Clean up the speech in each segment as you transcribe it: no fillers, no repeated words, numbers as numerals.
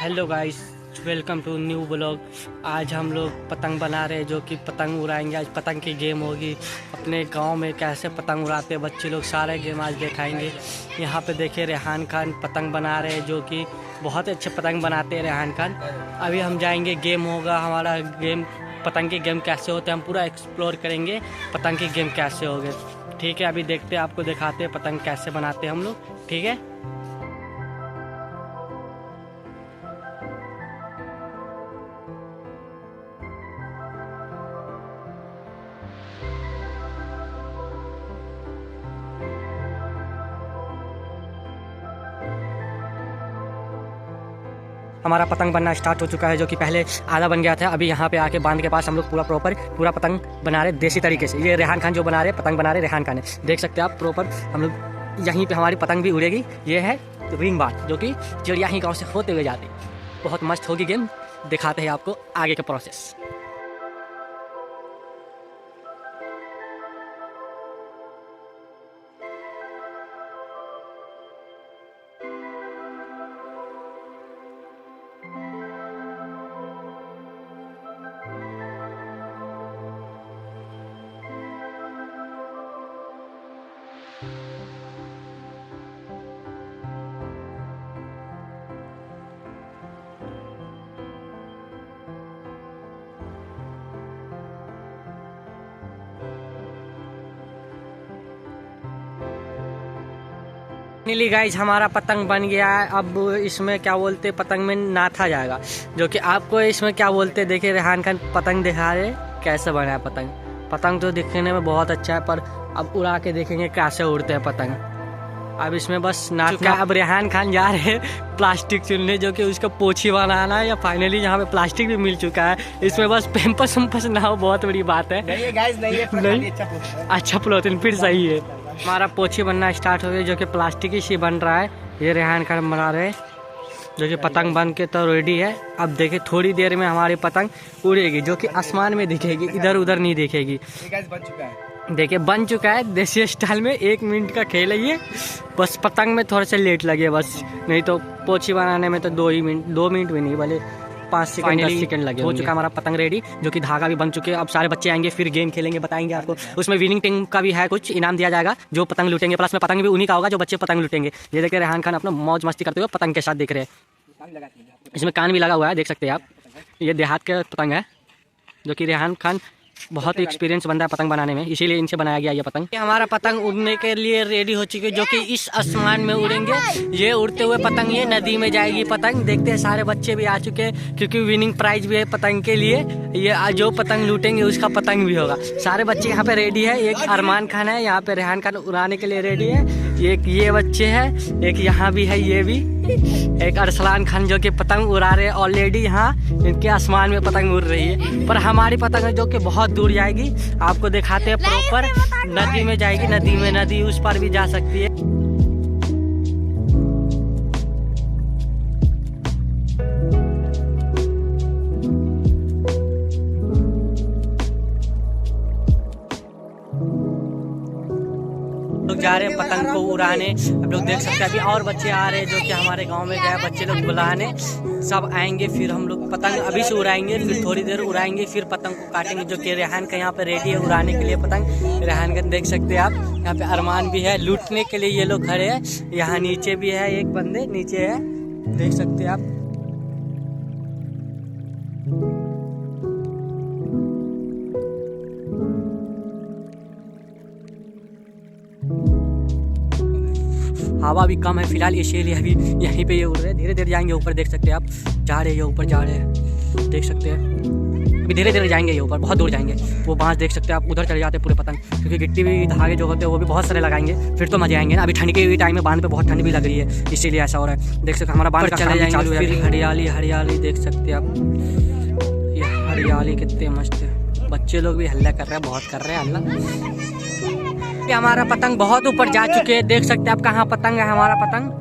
Hello guys, welcome to new blog. आज हम लोग पतंग बना रहे हैं, जो कि पतंग उड़ाएंगे। आज पतंग की गेम होगी। अपने गांव में कैसे पतंग उड़ाते हैं बच्चे लोग, सारे गेम आज दिखाएंगे। यहाँ पे देखिए रेहान खान पतंग बना रहे हैं, जो कि बहुत अच्छे पतंग बनाते हैं रेहान खान। अभी हम जाएंगे, गेम होगा हमारा। गेम पतंग की गेम कैसे होते हैं हम पूरा एक्सप्लोर करेंगे। पतंग की गेम कैसे होगे, ठीक है। अभी देखते हैं, आपको दिखाते हैं पतंग कैसे बनाते हैं हम लोग, ठीक है। हमारा पतंग बनना स्टार्ट हो चुका है, जो कि पहले आधा बन गया था। अभी यहाँ पे आके बांध के पास हम लोग पूरा पतंग बना रहे देसी तरीके से। ये रेहान खान जो बना रहे पतंग बना रहे रेहान खान है, देख सकते हैं आप। प्रॉपर हम लोग यहीं पे हमारी पतंग भी उड़ेगी। ये है रिंग बात, जो कि चिड़िया ही गाँव से होते हुए जाती। बहुत मस्त होगी गेम, दिखाते हैं आपको आगे का प्रोसेस। फाइनली गाइज हमारा पतंग बन गया है। अब इसमें क्या बोलते पतंग में नाथा जाएगा, जो कि आपको इसमें क्या बोलते देखिए। रेहान खान पतंग दिखा रहे कैसे बना है पतंग। पतंग तो दिखने में बहुत अच्छा है, पर अब उड़ा के देखेंगे कैसे उड़ते हैं पतंग। अब इसमें बस नाथा। अब रेहान खान जा रहे हैं प्लास्टिक चुनने, जो कि उसका पोछी बनाना है। या फाइनली यहाँ पे प्लास्टिक भी मिल चुका है। इसमें बस पेम्पस उम्पस ना हो, बहुत बड़ी बात है। नहीं, अच्छा प्लोथिन फिर सही है। हमारा पोछी बनना स्टार्ट हो गया, जो कि प्लास्टिक ही सी बन रहा है। ये रेहान खान बना रहे, जो कि पतंग बन के तो रेडी है। अब देखिए थोड़ी देर में हमारी पतंग उड़ेगी, जो कि आसमान में दिखेगी, इधर उधर नहीं दिखेगी। बन चुका है, देखिए बन चुका है देसी स्टाइल में। 1 मिनट का खेल है ये। बस पतंग में थोड़ा सा लेट लगे बस, नहीं तो पोछी बनाने में तो 2 मिनट भी नहीं, भले 5 सेकंड 10 सेकंड लगे। हो चुका हमारा पतंग रेडी, जो कि धागा भी बन चुके हैं। अब सारे बच्चे आएंगे, फिर गेम खेलेंगे, बताएंगे आपको। उसमें विनिंग टीम का भी है, कुछ इनाम दिया जाएगा जो पतंग लूटेंगे। प्लस में पतंग भी उन्हीं का होगा जो बच्चे पतंग लूटेंगे। ये देखिए रेहान खान अपना मौज मस्ती करते हुए पतंग के साथ दिख रहे हैं। इसमें कान भी लगा हुआ है, देख सकते हैं आप। ये देहात के पतंग है, जो कि रेहान खान बहुत ही एक्सपीरियंस बंदा है पतंग बनाने में, इसीलिए इनसे बनाया गया ये पतंग। हमारा पतंग उड़ने के लिए रेडी हो चुकी है, जो कि इस आसमान में उड़ेंगे। ये उड़ते हुए पतंग ये नदी में जाएगी पतंग। देखते हैं सारे बच्चे भी आ चुके हैं, क्योंकि विनिंग प्राइज भी है पतंग के लिए। ये जो पतंग लूटेंगे उसका पतंग भी होगा। सारे बच्चे यहाँ पे रेडी है। एक अरमान खान है यहाँ पे, रेहान खान उड़ाने के लिए रेडी है। एक ये बच्चे है, एक यहाँ भी है, ये भी एक अरसलान खान, जो कि पतंग उड़ा रहे हैं ऑलरेडी। यहाँ इनके आसमान में पतंग उड़ रही है, पर हमारी पतंग जो कि बहुत दूर जाएगी। आपको दिखाते हैं प्रॉपर। नदी में जाएगी, नदी उस पर भी जा सकती है। लोग जा रहे हैं पतंग को उड़ाने। अब लोग देख सकते हैं अभी और बच्चे आ रहे हैं, जो कि हमारे गांव में गए बच्चे लोग बुलाने। सब आएंगे, फिर हम लोग पतंग अभी से उड़ाएंगे, फिर थोड़ी देर उड़ाएंगे, फिर पतंग को काटेंगे। जो कि रेहान का यहाँ पे रेडी है उड़ाने के लिए पतंग। रेहान का देख सकते हैं आप। यहाँ पे अरमान भी है लूटने के लिए, ये लोग खड़े हैं। यहाँ नीचे भी है, एक बंदे नीचे है, देख सकते हैं आप। हवा भी कम है फिलहाल, इसीलिए अभी यहीं पे ये उड़ रहे हैं। धीरे धीरे जाएंगे ऊपर, देख सकते हैं आप। जा रहे हैं ऊपर, जा रहे हैं, देख सकते हैं। अभी धीरे धीरे जाएंगे ये ऊपर, बहुत दूर जाएंगे। वो बांस देख सकते हैं आप, उधर चले जाते हैं पूरे पतंग, क्योंकि गिट्टी भी धागे जो होते हैं वो भी बहुत सारे लगाएंगे, फिर तो मजे आएंगे ना। अभी ठंड के टाइम में बांध पे बहुत ठंड भी लग रही है, इसीलिए ऐसा हो रहा है। देख सकते हमारा बांध चले जाएंगे, फिर हरियाली हरियाली देख सकते हैं आप। ये हरियाली कितने मस्त है। बच्चे लोग भी हल्ला कर रहे हैं, बहुत कर रहे हैं हल्ला। हमारा पतंग बहुत ऊपर जा चुके हैं, देख सकते हैं आप। कहाँ पतंग है हमारा पतंग,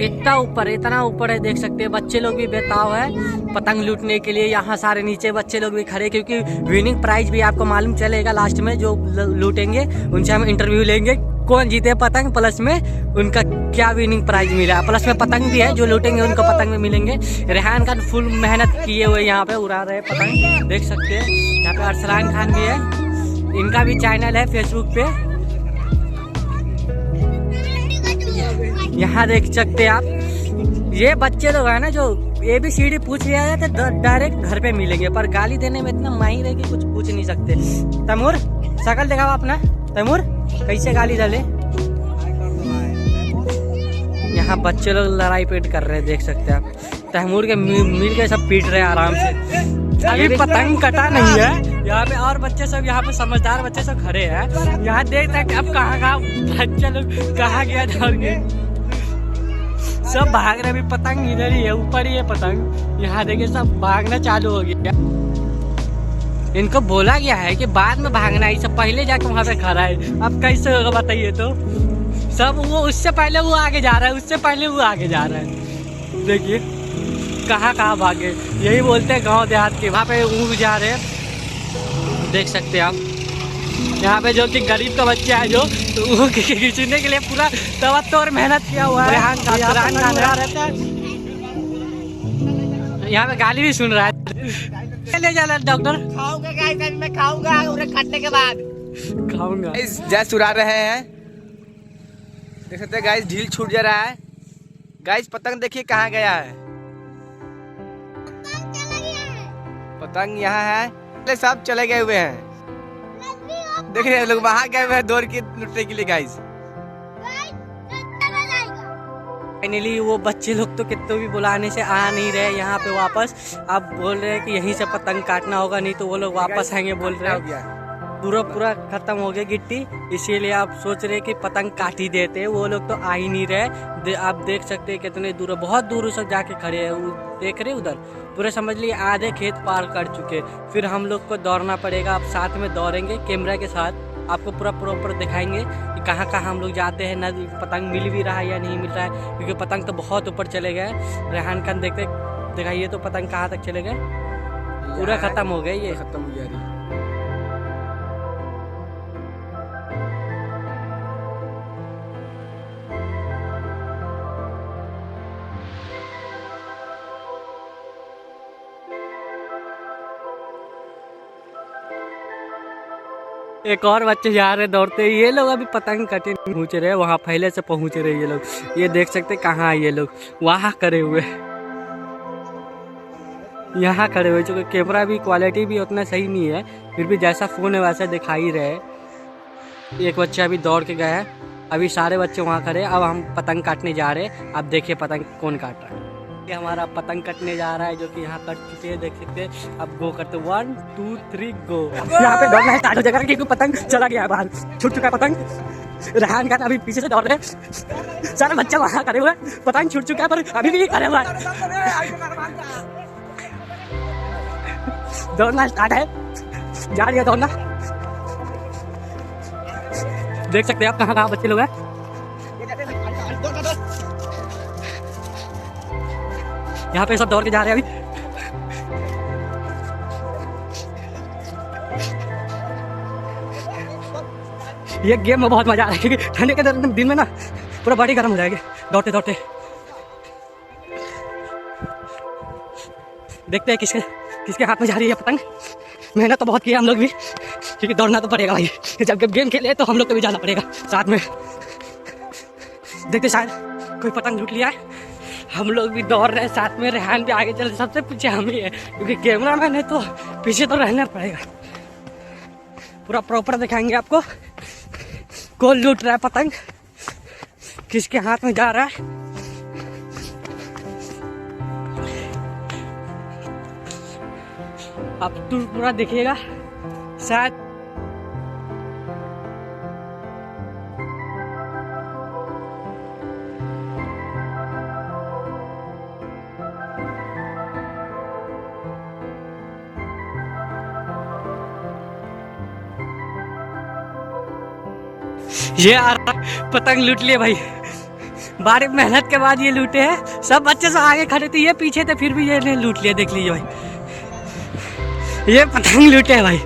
इतना ऊपर है, देख सकते हैं। बच्चे लोग भी बेताव है पतंग लूटने के लिए। यहाँ सारे नीचे बच्चे लोग भी खड़े, क्योंकि विनिंग प्राइज भी आपको मालूम चलेगा लास्ट में। जो लूटेंगे उनसे हम इंटरव्यू लेंगे कौन जीते पतंग, प्लस में उनका क्या विनिंग प्राइज मिला, प्लस में पतंग भी है, जो लूटेंगे उनको पतंग में मिलेंगे। रेहान खान फुल मेहनत किए हुए यहाँ पे उड़ा रहे पतंग, देख सकते हैं। यहाँ पे अरसलान खान भी है, इनका भी चैनल है फेसबुक पे, यहाँ देख सकते हैं आप। ये बच्चे लोग है ना जो ABCD पूछ लिया है तो डायरेक्ट घर पे मिलेंगे, पर गाली देने में इतना माहिर है कि कुछ पूछ नहीं सकते। तैमूर शकल दिखाओ अपना, तैमूर कैसे गाली डाले। यहाँ बच्चे लोग लड़ाई पीट कर रहे हैं, देख सकते हैं आप। तैमूर के मिल के सब पीट रहे हैं आराम से। अभी पतंग कटा नहीं है यहाँ पे, और बच्चे सब यहाँ पे समझदार बच्चे सब खड़े हैं। यहाँ देख सकते अब कहाँ बच्चे लोग कहाँ गया दौड़ के, सब भाग रहे। अभी पतंग इधर ही है, ऊपर ही है पतंग। यहाँ देखिए सब भागना चालू हो गया। इनको बोला गया है कि बाद में भागना है, सब पहले जाके वहाँ पे खड़ा है। अब कैसे होगा बताइए तो। सब वो उससे पहले वो आगे जा रहा है, उससे पहले वो आगे जा रहा है। देखिए कहाँ कहाँ भागे, यही बोलते हैं गांव देहात के। वहाँ पे ऊँग जा रहे हैं, देख सकते हैं आप। यहाँ पे जो कि गरीब का बच्चा है जो, तो वो खींचने के लिए पूरा तवा तोड़ मेहनत किया हुआ है। यहाँ पे गाली भी सुन रहा है। ले जाना डॉक्टर, खाऊंगा गाइस, मैं खाऊंगा उन्हें काटने के बाद खाऊंगा। जैस उड़ा रहे हैं, देख सकते हैं गाइस, ढील छूट जा रहा है। गाइस पतंग देखिए कहाँ गया है, पतंग यहाँ है, सब चले गए हुए हैं। देख रहे हैं लोग वहाँ गए हुए हैं दौड़ के लुटने के लिए गाइस। फाइनली वो बच्चे लोग तो कितने भी बुलाने से आ नहीं रहे यहाँ पे वापस। अब बोल रहे हैं कि यहीं से पतंग काटना होगा, नहीं तो वो लोग वापस आएंगे बोल रहे हैं। पूरा खत्म हो गया गिट्टी, इसीलिए आप सोच रहे कि पतंग काट ही देते। वो लोग तो आ ही नहीं रहे। आप देख सकते हैं कितने दूर, बहुत दूर से जाके खड़े हैं, देख रहे उधर। पूरे समझ लिए आधे खेत पार कर चुके। फिर हम लोग को दौड़ना पड़ेगा, आप साथ में दौड़ेंगे कैमरा के साथ, आपको पूरा प्रॉपर दिखाएंगे कि कहाँ कहाँ हम लोग जाते हैं, ना पतंग मिल भी रहा है या नहीं मिल रहा है, क्योंकि पतंग तो बहुत ऊपर चले गए। रेहान खान दिखाइए तो पतंग कहाँ तक चले गए, पूरा खत्म हो गया, ये खत्म हो गया। एक और बच्चे जा रहे दौड़ते, ये लोग अभी पतंग कटे पहुँच रहे हैं, वहाँ पहले से पहुँच रहे ये लोग। ये देख सकते कहाँ ये लोग, वहाँ खड़े हुए, यहाँ खड़े हुए। चूँकि कैमरा भी क्वालिटी भी उतना सही नहीं है, फिर भी जैसा फ़ोन है वैसा दिखाई रहे। एक बच्चा अभी दौड़ के गया है, अभी सारे बच्चे वहाँ खड़े। अब हम पतंग काटने जा रहे हैं, अब देखिए पतंग कौन काट रहा है। ये हमारा पतंग कटने जा रहा है, जो कि यहाँ कट चुके हैं, देख सकते हैं। अब गो करते 1 2 3 गो। यहाँ पे दौड़ना स्टार्ट हो जाएगा क्योंकि पतंग चला गया है बाहर, छूट चुका है पतंग। रेहान खान अभी पीछे से दौड़ रहे हैं, सारे बच्चे वहाँ खड़े हुए, पतंग छूट चुका है पर अभी भी खड़े हुआ है। दौड़ना स्टार्ट है, जा रही है दौड़ना, देख सकते हैं आप कहाँ कहाँ बच्चे लोग हैं। यहाँ पे सब दौड़ के जा रहे हैं अभी। ये गेम में बहुत मजा आ रहा है, क्योंकि ठंडे के दिन में ना पूरा बॉडी गर्म हो जाएगी दौड़ते दौड़ते। देखते हैं किसके हाथ में जा रही है पतंग। मेहनत तो बहुत की है हम लोग भी, क्योंकि दौड़ना तो पड़ेगा भाई। जब गेम खेले तो हम लोग को भी जाना पड़ेगा साथ में। देखते शायद कोई पतंग लूट लिया है, हम लोग भी दौड़ रहे हैं साथ में। रेहान भी आगे चल, सबसे पीछे हम ही है, क्योंकि कैमरा मैन है तो पीछे तो रहना पड़ेगा। पूरा प्रॉपर दिखाएंगे आपको कौन लूट रहा है पतंग, किसके हाथ में जा रहा है। आप तो पूरा देखिएगा शायद। ये पतंग लूट लिए भाई, बारी मेहनत के बाद ये लूटे हैं। सब बच्चे से आगे खड़े थे, ये पीछे थे, फिर भी ये ने लूट लिया। देख लीजिए भाई, ये पतंग लूटे हैं भाई।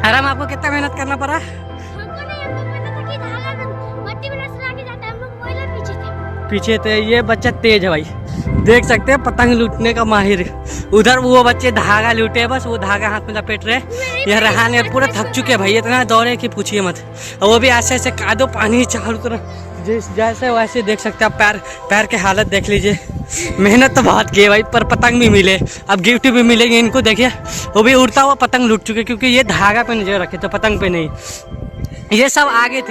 आराम आपको कितना मेहनत करना पड़ा, पीछे थे। ये बच्चा तेज है भाई, देख सकते हैं पतंग लूटने का माहिर। उधर वो बच्चे धागा लूटे, बस वो धागा हाथ में लपेट रहे। यह रहान पूरा थक चुके हैं भाई, इतना दौड़े कि पूछिए मत। और वो भी ऐसे ऐसे कादो पानी चारों तरफ जैसे वैसे देख सकते हैं आप। पैर के हालत देख लीजिए। मेहनत तो बहुत की है भाई, पर पतंग भी मिले, अब गिफ्ट भी मिलेंगे इनको। देखिए वो भी उड़ता हुआ पतंग लूट चुके, क्योंकि ये धागा पे नजर रखे तो पतंग पे नहीं। ये सब आगे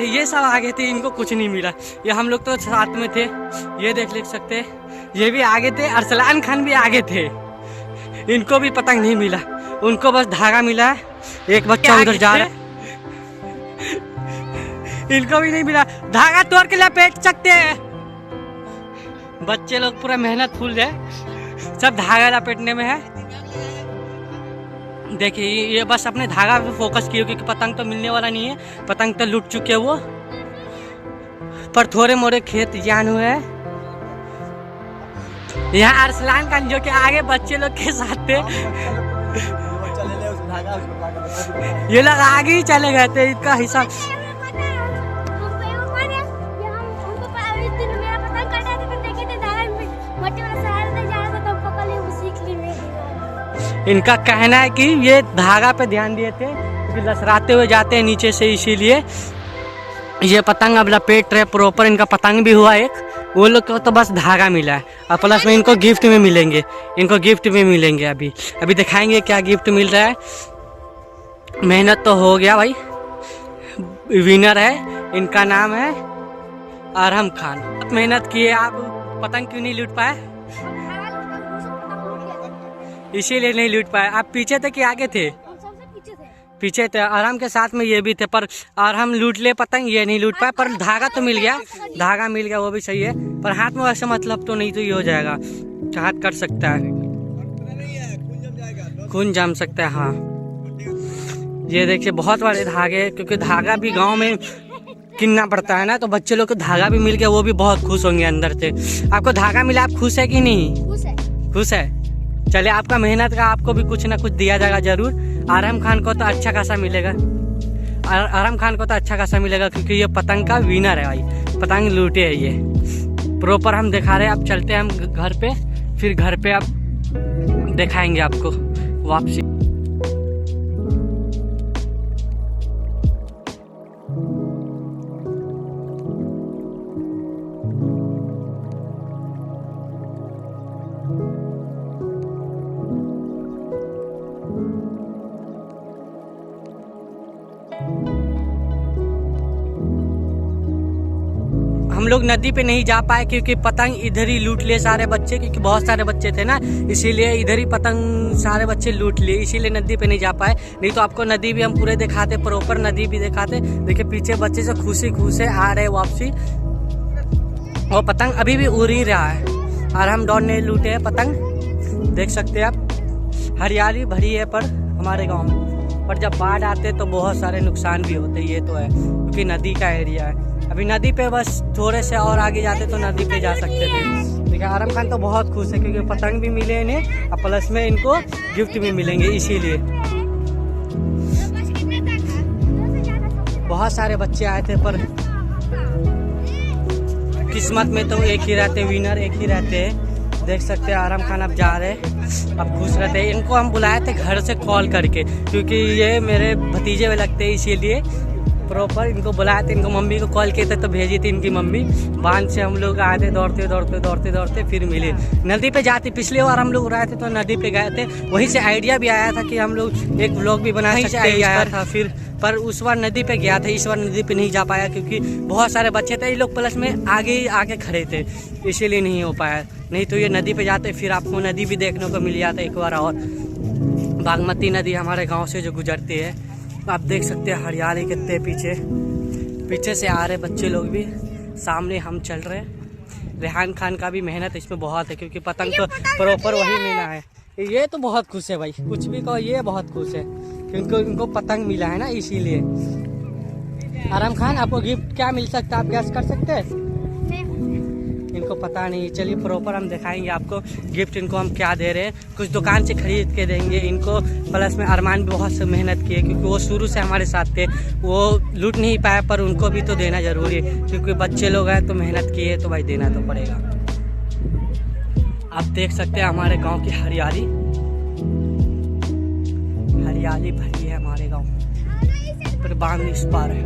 थे, इनको कुछ नहीं मिला। ये हम लोग तो साथ में थे, ये देख सकते हैं। ये भी आगे थे, अरसलान खान भी आगे थे, इनको भी पतंग नहीं मिला, उनको बस धागा मिला है। एक बच्चा उधर जा रहा है, इनको भी नहीं मिला। धागा तोड़ के लपेट सकते हैं। बच्चे लोग पूरा मेहनत फूल है, सब धागा लपेटने में है। देखिए ये बस अपने धागा पे फोकस किए, क्योंकि पतंग तो मिलने वाला नहीं है, पतंग तो लूट चुके हैं वो। पर थोड़े मोड़े खेत जान हुए हैं। यहाँ अरसलान खान जो कि आगे बच्चे लोग के साथ थे, ये लोग आगे ही चले गए थे। इनका हिसाब इनका कहना है कि ये धागा पे ध्यान दिए थे, क्योंकि लसराते हुए जाते हैं नीचे से, इसीलिए ये पतंग अब लपेट रहे प्रॉपर। इनका पतंग भी हुआ एक, वो लोग को तो बस धागा मिला है, और प्लस में इनको गिफ्ट में मिलेंगे, अभी दिखाएंगे क्या गिफ्ट मिल रहा है। मेहनत तो हो गया भाई, विनर है, इनका नाम है अरहम खान। मेहनत किए आप, पतंग क्यों नहीं लूट पाए? इसीलिए नहीं लूट पाए। आप पीछे थे कि आगे थे? पीछे थे। आराम के साथ में ये भी थे, पर आराम लूट ले पतंग, ये नहीं लूट पाए। पर धागा तो मिल गया, वो भी सही है। पर हाथ में वैसे मतलब तो नहीं, तो ये हो जाएगा, हाथ कट सकता है, खून जम सकता है। हाँ ये देखिए बहुत बड़े धागे, क्योंकि धागा भी गांव में किनना पड़ता है ना, तो बच्चे लोग को धागा भी मिल गया, वो भी बहुत खुश होंगे अंदर से। आपको धागा मिला, आप खुश है कि नहीं? खुश है। चले, आपका मेहनत का आपको भी कुछ ना कुछ दिया जाएगा जरूर। आराम खान को तो अच्छा खासा मिलेगा, क्योंकि ये पतंग का विनर है भाई, पतंग लूटे है ये प्रॉपर। हम दिखा रहे हैं, अब चलते हैं हम घर पे, फिर घर पे अब दिखाएंगे आपको वापसी। हम लोग नदी पे नहीं जा पाए, क्योंकि पतंग इधर ही लूट लिए सारे बच्चे, क्योंकि बहुत सारे बच्चे थे ना, इसीलिए इधर ही पतंग सारे बच्चे लूट लिए, इसीलिए नदी पे नहीं जा पाए। नहीं तो आपको नदी भी हम पूरे दिखाते, प्रॉपर नदी भी दिखाते। देखिए पीछे बच्चे से खुशी आ रहे वापसी, और पतंग अभी भी उड़ ही रहा है, और हम डॉन ने लूटे है पतंग। देख सकते हैं आप, हरियाली भरी है पर हमारे गाँव में, पर जब बाढ़ आते तो बहुत सारे नुकसान भी होते, ये तो है, क्योंकि नदी का एरिया है। अभी नदी पे बस थोड़े से और आगे जाते तो नदी पे जा सकते थे। देखिए आराम खान तो बहुत खुश है, क्योंकि पतंग भी मिले इन्हें, और प्लस में इनको गिफ्ट भी मिलेंगे, इसीलिए। बहुत सारे बच्चे आए थे, पर किस्मत में तो एक ही रहते, विनर एक ही रहते हैं। देख सकते हैं आराम खान अब जा रहे, अब खुश रहते हैं। इनको हम बुलाए थे घर से कॉल करके, क्योंकि ये मेरे भतीजे में लगते हैं, इसीलिए प्रॉपर इनको बुलाए थे। इनको मम्मी को कॉल किए थे तो भेजी थी इनकी मम्मी। बांध से हम लोग आए थे, दौड़ते फिर मिले। नदी पे जाते, पिछले बार हम लोग आए थे तो नदी पे गए थे, वहीं से आइडिया भी आया था कि हम लोग एक व्लॉग भी बना सकते हैं, आया था फिर। पर उस बार नदी पे गया था, इस बार नदी पे नहीं जा पाया, क्योंकि बहुत सारे बच्चे थे, ये लोग प्लस में आगे आके खड़े थे, इसीलिए नहीं हो पाया। नहीं तो ये नदी पे जाते, फिर आपको नदी भी देखने को मिल जाता एक बार और। बागमती नदी हमारे गाँव से जो गुजरती है, आप देख सकते हैं हरियाली कितने पीछे से आ रहे बच्चे लोग भी, सामने हम चल रहे हैं। रेहान खान का भी मेहनत इसमें बहुत है, क्योंकि पतंग तो प्रॉपर वही मिला है। ये तो बहुत खुश है भाई, कुछ भी कहो, ये बहुत खुश है क्योंकि इनको पतंग मिला है ना, इसीलिए। आराम खान आपको गिफ्ट क्या मिल सकता है, आप गैस कर सकते हैं? इनको पता नहीं। चलिए प्रॉपर हम दिखाएंगे आपको गिफ्ट इनको हम क्या दे रहे हैं। कुछ दुकान से खरीद के देंगे इनको, प्लस में अरमान भी बहुत से मेहनत किए क्योंकि वो शुरू से हमारे साथ थे, वो लूट नहीं पाया पर उनको भी तो देना ज़रूरी है क्योंकि बच्चे लोग हैं तो मेहनत किए तो भाई देना तो पड़ेगा। आप देख सकते हैं हमारे गाँव की हरियाली, हरियाली भरी है हमारे गाँव। फिर बांध इस पार है,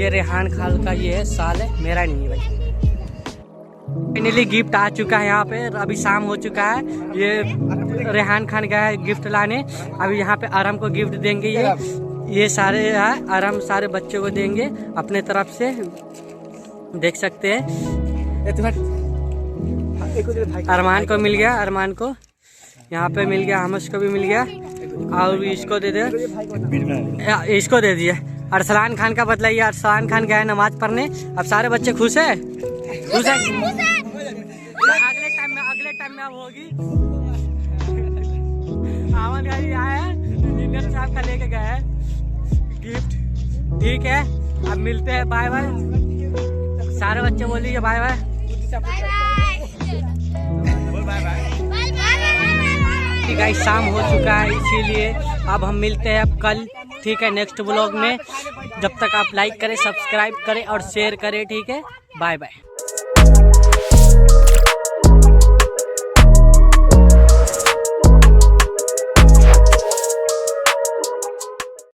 ये रेहान खान का ये है साल है, मेरा नहीं है भाई। फाइनली गिफ्ट आ चुका है यहाँ पे, अभी शाम हो चुका है। ये रेहान खान गया है गिफ्ट लाने, अभी यहाँ पे आराम को गिफ्ट देंगे। ये सारे है आराम सारे बच्चों को देंगे अपने तरफ से, देख सकते हैं। अरमान को मिल गया, अरमान को यहाँ पे मिल गया, हमस को भी मिल गया और इसको दे दे, इसको दे दिए। अरसलान खान का बदला, ये अरसलान खान गया है नमाज पढ़ने। अब सारे बच्चे खुश है, खुश है। अगले टाइम में अब होगी। आमन भाई आया है, इंजीनियर साहब का लेके गया है गिफ्ट। ठीक है, अब मिलते हैं, बाय बाय। सारे बच्चे बोलिए बाय बाय। गाइस शाम हो चुका है इसीलिए अब हम मिलते हैं अब कल, ठीक है, नेक्स्ट व्लॉग में। जब तक आप लाइक करें, सब्सक्राइब करें और शेयर करें, ठीक है, बाय बाय।